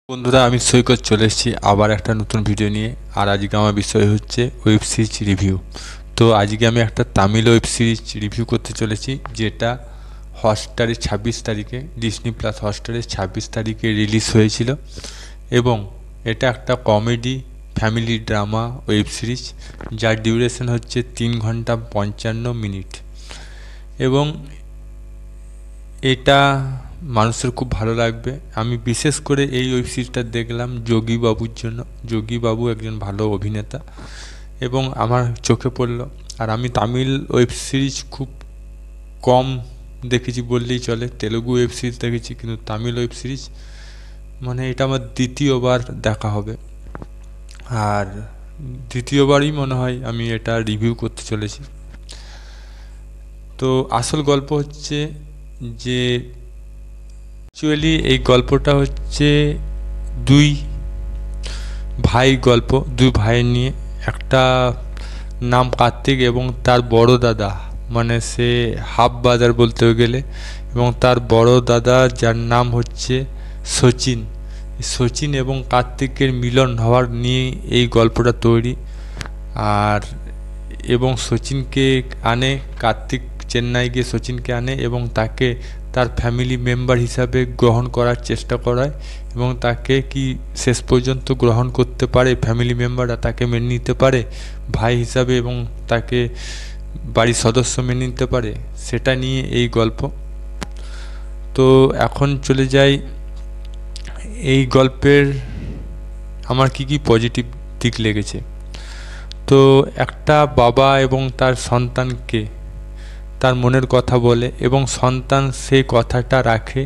বন্ধুরা, আমি সৈকত চলে এসেছি আবার একটা নতুন ভিডিও নিয়ে। আর আজকে আমার বিষয় হচ্ছে ওয়েব সিরিজ রিভিউ। তো আজকে আমি একটা তামিল ওয়েব সিরিজ রিভিউ করতে চলেছি, যেটা হটস্টারের 26 তারিখে, ডিসনি প্লাস হটস্টারের 26 তারিখে রিলিজ হয়েছিল। এবং এটা একটা comedy family drama web series, যার ডিউরেশন হচ্ছে 3 ঘন্টা 55 মিনিট। এবং এটা মানুষের খুব ভালো লাগবে। আমি বিশেষ করে এই ওয়েব সিরিজটা দেখলাম যোগী বাবুর জন্য। যোগী বাবু একজন ভালো অভিনেতা এবং আমার চোখে পড়ল। আর আমি তামিল ওয়েব সিরিজ খুব কম দেখেছি বললেই চলে। তেলুগু ওয়েব সিরিজ দেখেছি, কিন্তু তামিল ওয়েব সিরিজ মানে এটা আমার দ্বিতীয়বার দেখা হবে। আর দ্বিতীয়বারই মনে হয় আমি এটা রিভিউ করতে চলেছি। তো আসল গল্প হচ্ছে যে অ্যাকচুয়ালি এই গল্পটা হচ্ছে দুই গল্প, দুই ভাইয়ের নিয়ে। একটা নাম কার্তিক এবং তার বড় দাদা, মানে সে হাফ বাজার বলতে গেলে, এবং তার বড় দাদা যার নাম হচ্ছে সচিন। সচিন এবং কার্তিকের মিলন হওয়ার নিয়ে এই গল্পটা তৈরি। আর এবং সচিনকে আনে, কার্তিক চেন্নাই গিয়ে সচিনকে আনে এবং তাকে তার ফ্যামিলি মেম্বার হিসাবে গ্রহণ করার চেষ্টা করায়। এবং তাকে কি শেষ পর্যন্ত গ্রহণ করতে পারে ফ্যামিলি মেম্বাররা, তাকে মেনে নিতে পারে ভাই হিসাবে, এবং তাকে বাড়ির সদস্য মেনে নিতে পারে, সেটা নিয়ে এই গল্প। তো এখন চলে যাই এই গল্পের আমার কি কি পজিটিভ দিক লেগেছে। তো একটা বাবা এবং তার সন্তানকে তার মনের কথা বলে এবং সন্তান সেই কথাটা রাখে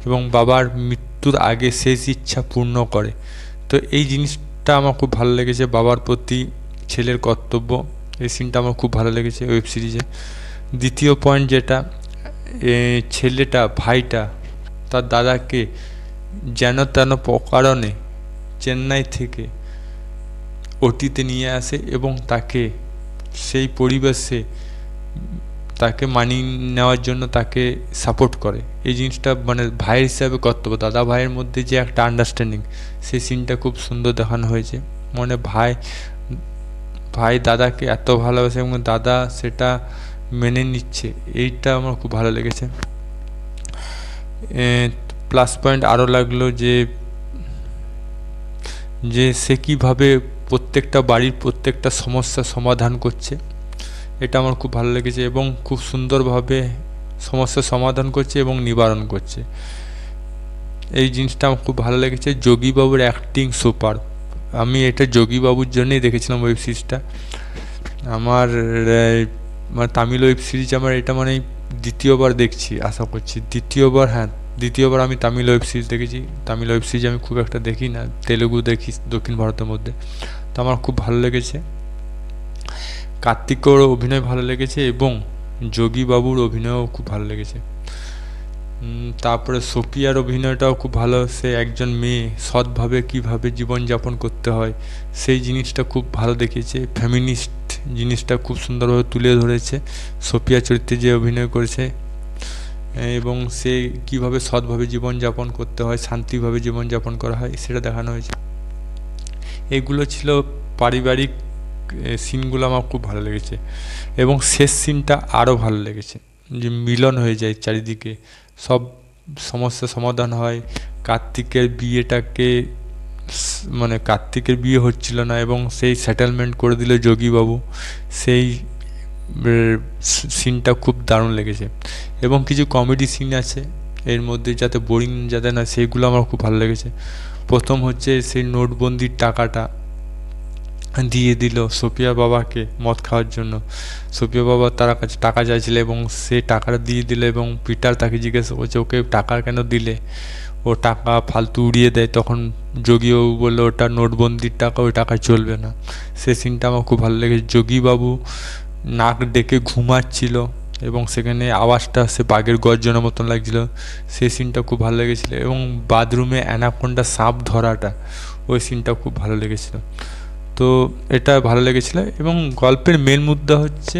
এবং বাবার মৃত্যুর আগে শেষ ইচ্ছা পূর্ণ করে। তো এই জিনিসটা আমার খুব ভালো লেগেছে, বাবার প্রতি ছেলের কর্তব্য। এই সিনটা আমার খুব ভালো লেগেছে ওয়েব সিরিজে। দ্বিতীয় পয়েন্ট যেটা, ছেলেটা ভাইটা তার দাদাকে যেন তেন প্রকারণে চেন্নাই থেকে ওটিতে নিয়ে আসে এবং তাকে সেই পরিবেশে তাকে মানিয়ে নেওয়ার জন্য তাকে সাপোর্ট করে। এই জিনিসটা মানে ভাইয়ের হিসাবে কর্তব্য, দাদা ভাইয়ের মধ্যে যে একটা আন্ডারস্ট্যান্ডিং, সেই সিনটা খুব সুন্দর দেখানো হয়েছে। মানে ভাই দাদাকে এত ভালোবাসে এবং দাদা সেটা মেনে নিচ্ছে, এইটা আমার খুব ভালো লেগেছে। প্লাস পয়েন্ট আরও লাগলো যে সে কীভাবে প্রত্যেকটা বাড়ির প্রত্যেকটা সমস্যা সমাধান করছে, এটা আমার খুব ভালো লেগেছে। এবং খুব সুন্দরভাবে সমস্যার সমাধান করছে এবং নিবারণ করছে, এই জিনিসটা আমার খুব ভালো লেগেছে। যোগী বাবুর অ্যাক্টিং সুপার। আমি এটা যোগী বাবুর জন্যই দেখেছিলাম ওয়েব সিরিজটা। আমার মানে তামিল ওয়েব সিরিজ আমার এটা মানে দ্বিতীয়বার দেখছি, আশা করছি দ্বিতীয়বার আমি তামিল ওয়েব সিরিজ দেখেছি। তামিল ওয়েব সিরিজ আমি খুব একটা দেখি না, তেলুগু দেখি দক্ষিণ ভারতের মধ্যে। তো আমার খুব ভালো লেগেছে, কার্তিকের অভিনয় ভালো লেগেছে এবং যোগী বাবুর অভিনয়ও খুব ভালো লেগেছে। তারপরে সোপিয়ার অভিনয়টাও খুব ভালো। সে একজন মেয়ে সৎভাবে কীভাবে জীবনযাপন করতে হয় সেই জিনিসটা খুব ভালো দেখিয়েছে। ফেমিনিস্ট জিনিসটা খুব সুন্দরভাবে তুলে ধরেছে সোপিয়া চরিত্রে যে অভিনয় করেছে, এবং সে কীভাবে সৎভাবে জীবনযাপন করতে হয়, শান্তিভাবে জীবনযাপন করা হয়, সেটা দেখানো হয়েছে। এগুলো ছিল পারিবারিক সিনগুলো আমার খুব ভালো লেগেছে। এবং শেষ সিনটা আরও ভালো লেগেছে, যে মিলন হয়ে যায় চারিদিকে, সব সমস্যা সমাধান হয়। কার্তিকের বিয়ে হচ্ছিল না এবং সেই সেটেলমেন্ট করে দিল যোগীবাবু, সেই সিনটা খুব দারুণ লেগেছে। এবং কিছু কমেডি সিন আছে এর মধ্যে, যাতে বোরিং যাতে না, সেইগুলো আমার খুব ভালো লেগেছে। প্রথম হচ্ছে সেই নোটবন্দির টাকাটা দিয়ে দিল সোপিয়া বাবাকে মদ খাওয়ার জন্য। সোপিয়া বাবা তার কাছে টাকা চাইছিল এবং সে টাকাটা দিয়ে দিল, এবং পিটার তাকে জিজ্ঞাসা করছে ওকে টাকা কেন দিলে, ও টাকা ফালতু উড়িয়ে দেয়। তখন যোগীবাবু বললো ওটা নোটবন্দির টাকা, ওই টাকা চলবে না। সে সিনটা আমার খুব ভালো লেগেছে। যোগীবাবু নাক ডেকে ঘুমাচ্ছিল এবং সেখানে আওয়াজটা সে বাঘের গর্জনের মতন লাগছিল, সেই সিনটা খুব ভালো লেগেছিলো। এবং বাথরুমে অ্যানাকোন্ডা সাপ ধরাটা, ওই সিনটা খুব ভালো লেগেছিলো। তো এটা ভালো লেগেছিলো। এবং গল্পের মেন মুদ্রা হচ্ছে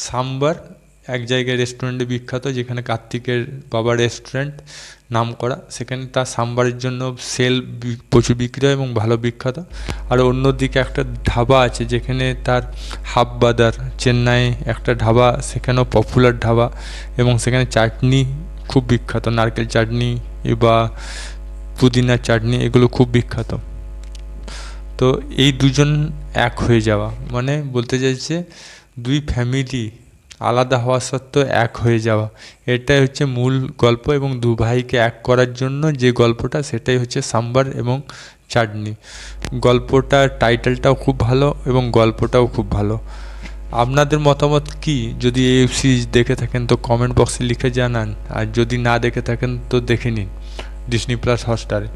সাম্বার এক জায়গায় রেস্টুরেন্টে বিখ্যাত, যেখানে কার্তিকের বাবা রেস্টুরেন্ট নাম করা, সেখানে তার সাম্বারের জন্য সেল প্রচুর বিক্রি হয় এবং ভালো বিখ্যাত। আর অন্যদিকে একটা ধাবা আছে যেখানে তার হাফ বাদার, চেন্নাই একটা ধাবা, সেখানেও পপুলার ধাবা, এবং সেখানে চাটনি খুব বিখ্যাত, নারকেল চাটনি বা পুদিনার চাটনি, এগুলো খুব বিখ্যাত। তো এই দুজন এক হয়ে যাওয়া মানে বলতে চাইছে দুই ফ্যামিলি আলাদা হওয়া সত্ত্বেও এক হয়ে যাওয়া, এটাই হচ্ছে মূল গল্প। এবং দু ভাইকে এক করার জন্য যে গল্পটা, সেটাই হচ্ছে সাম্বার এবং চাটনি। গল্পটার টাইটেলটাও খুব ভালো এবং গল্পটাও খুব ভালো। আপনাদের মতামত কি? যদি এই সিরিজ দেখে থাকেন তো কমেন্ট বক্সে লিখে জানান, আর যদি না দেখে থাকেন তো দেখে নিন ডিজনি প্লাস হটস্টারে।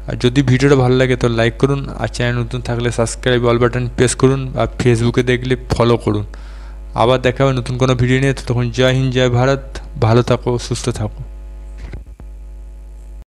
আর যদি ভিডিওটা ভালো লাগে তো লাইক করুন, আর চ্যানেল নতুন থাকলে সাবস্ক্রাইব অল বাটন প্রেস করুন, আর ফেসবুকে দেখলে ফলো করুন। আবার দেখা হবে নতুন কোনো ভিডিও নিয়ে। তখন জয় হিন্দ, জয় ভারত, ভালো থাকো, সুস্থ থাকো।